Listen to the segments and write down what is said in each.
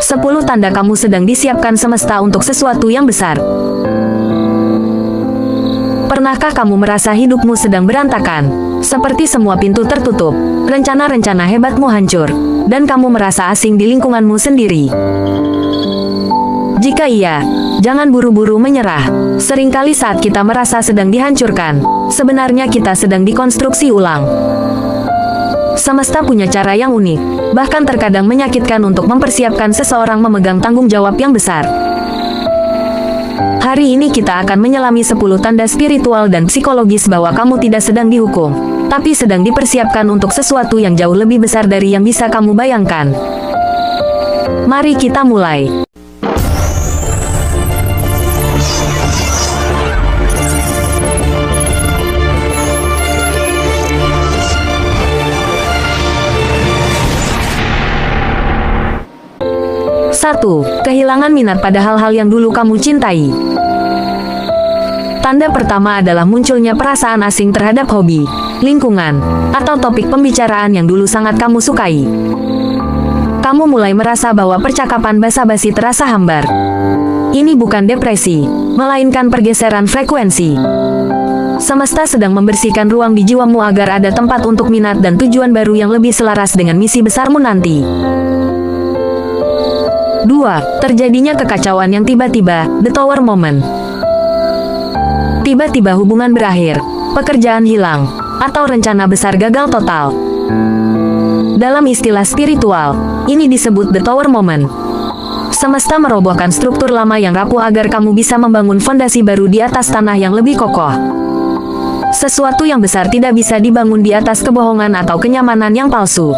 10 tanda kamu sedang disiapkan semesta untuk sesuatu yang besar. Pernahkah kamu merasa hidupmu sedang berantakan? Seperti semua pintu tertutup, rencana-rencana hebatmu hancur, dan kamu merasa asing di lingkunganmu sendiri. Jika iya, jangan buru-buru menyerah. Seringkali saat kita merasa sedang dihancurkan, sebenarnya kita sedang dikonstruksi ulang. Semesta punya cara yang unik, bahkan terkadang menyakitkan untuk mempersiapkan seseorang memegang tanggung jawab yang besar. Hari ini kita akan menyelami 10 tanda spiritual dan psikologis bahwa kamu tidak sedang dihukum, tapi sedang dipersiapkan untuk sesuatu yang jauh lebih besar dari yang bisa kamu bayangkan. Mari kita mulai. Satu, kehilangan minat pada hal-hal yang dulu kamu cintai. Tanda pertama adalah munculnya perasaan asing terhadap hobi, lingkungan, atau topik pembicaraan yang dulu sangat kamu sukai. Kamu mulai merasa bahwa percakapan basa-basi terasa hambar. Ini bukan depresi, melainkan pergeseran frekuensi. Semesta sedang membersihkan ruang di jiwamu agar ada tempat untuk minat dan tujuan baru yang lebih selaras dengan misi besarmu nanti. 2. Terjadinya kekacauan yang tiba-tiba, the tower moment. Tiba-tiba hubungan berakhir, pekerjaan hilang, atau rencana besar gagal total. Dalam istilah spiritual, ini disebut the tower moment. Semesta merobohkan struktur lama yang rapuh agar kamu bisa membangun fondasi baru di atas tanah yang lebih kokoh. Sesuatu yang besar tidak bisa dibangun di atas kebohongan atau kenyamanan yang palsu.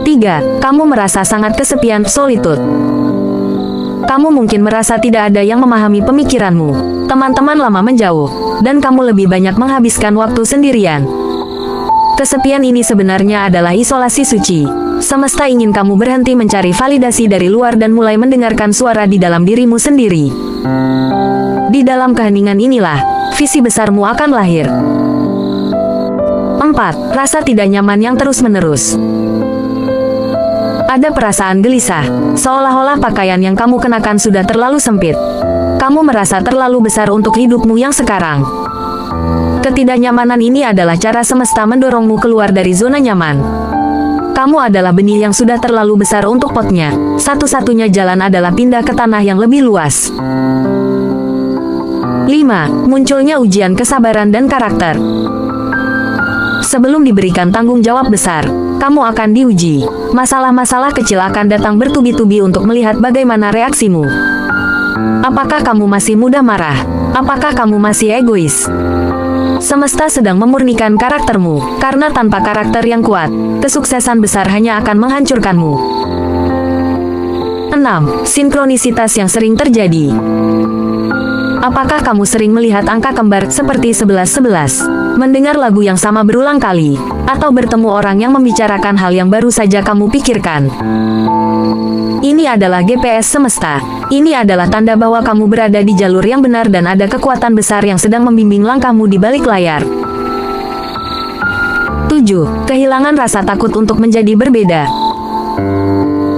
3. Kamu merasa sangat kesepian, solitude. Kamu mungkin merasa tidak ada yang memahami pemikiranmu. Teman-teman lama menjauh, dan kamu lebih banyak menghabiskan waktu sendirian. Kesepian ini sebenarnya adalah isolasi suci. Semesta ingin kamu berhenti mencari validasi dari luar dan mulai mendengarkan suara di dalam dirimu sendiri. Di dalam keheningan inilah, visi besarmu akan lahir. 4. Rasa tidak nyaman yang terus-menerus. Ada perasaan gelisah, seolah-olah pakaian yang kamu kenakan sudah terlalu sempit. Kamu merasa terlalu besar untuk hidupmu yang sekarang. Ketidaknyamanan ini adalah cara semesta mendorongmu keluar dari zona nyaman. Kamu adalah benih yang sudah terlalu besar untuk potnya. Satu-satunya jalan adalah pindah ke tanah yang lebih luas. 5. Munculnya ujian kesabaran dan karakter. Sebelum diberikan tanggung jawab besar, kamu akan diuji. Masalah-masalah kecil akan datang bertubi-tubi untuk melihat bagaimana reaksimu. Apakah kamu masih mudah marah? Apakah kamu masih egois? Semesta sedang memurnikan karaktermu, karena tanpa karakter yang kuat, kesuksesan besar hanya akan menghancurkanmu. 6. Sinkronisitas yang sering terjadi. Apakah kamu sering melihat angka kembar seperti 1111, mendengar lagu yang sama berulang kali, atau bertemu orang yang membicarakan hal yang baru saja kamu pikirkan? Ini adalah GPS semesta. Ini adalah tanda bahwa kamu berada di jalur yang benar dan ada kekuatan besar yang sedang membimbing langkahmu di balik layar. 7. Kehilangan rasa takut untuk menjadi berbeda.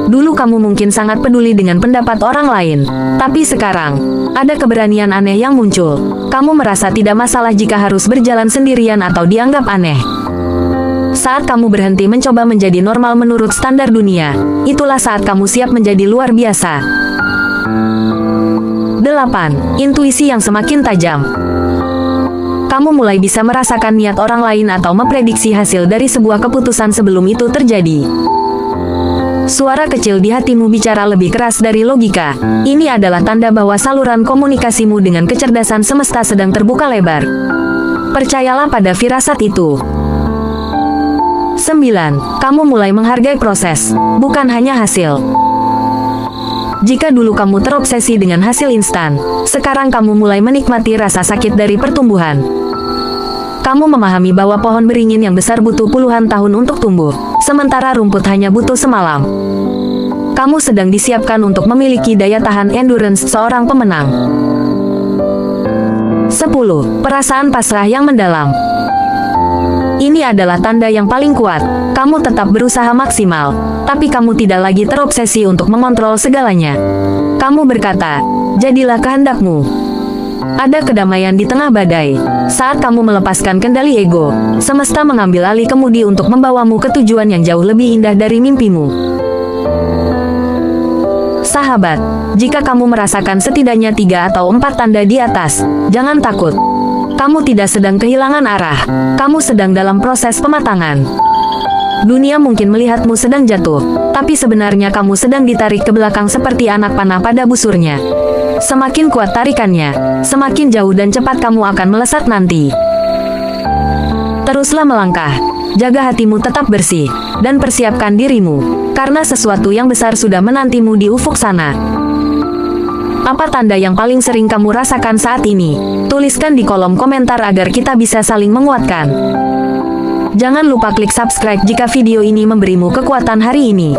Dulu kamu mungkin sangat peduli dengan pendapat orang lain, tapi sekarang, ada keberanian aneh yang muncul. Kamu merasa tidak masalah jika harus berjalan sendirian atau dianggap aneh. Saat kamu berhenti mencoba menjadi normal menurut standar dunia, itulah saat kamu siap menjadi luar biasa. 8. Intuisi yang semakin tajam. Kamu mulai bisa merasakan niat orang lain atau memprediksi hasil dari sebuah keputusan sebelum itu terjadi. Suara kecil di hatimu bicara lebih keras dari logika. Ini adalah tanda bahwa saluran komunikasimu dengan kecerdasan semesta sedang terbuka lebar. Percayalah pada firasat itu. 9. Kamu mulai menghargai proses, bukan hanya hasil. Jika dulu kamu terobsesi dengan hasil instan, sekarang kamu mulai menikmati rasa sakit dari pertumbuhan. Kamu memahami bahwa pohon beringin yang besar butuh puluhan tahun untuk tumbuh, sementara rumput hanya butuh semalam. Kamu sedang disiapkan untuk memiliki daya tahan endurance seorang pemenang. 10. Perasaan pasrah yang mendalam. Ini adalah tanda yang paling kuat. Kamu tetap berusaha maksimal, tapi kamu tidak lagi terobsesi untuk mengontrol segalanya. Kamu berkata, jadilah kehendakmu. Ada kedamaian di tengah badai. Saat kamu melepaskan kendali ego, semesta mengambil alih kemudi untuk membawamu ke tujuan yang jauh lebih indah dari mimpimu. Sahabat, jika kamu merasakan setidaknya 3 atau 4 tanda di atas, jangan takut. Kamu tidak sedang kehilangan arah. Kamu sedang dalam proses pematangan. Dunia mungkin melihatmu sedang jatuh, tapi sebenarnya kamu sedang ditarik ke belakang seperti anak panah pada busurnya. Semakin kuat tarikannya, semakin jauh dan cepat kamu akan melesat nanti. Teruslah melangkah. Jaga hatimu tetap bersih, dan persiapkan dirimu, karena sesuatu yang besar sudah menantimu di ufuk sana. Apa tanda yang paling sering kamu rasakan saat ini? Tuliskan di kolom komentar agar kita bisa saling menguatkan. Jangan lupa klik subscribe jika video ini memberimu kekuatan hari ini.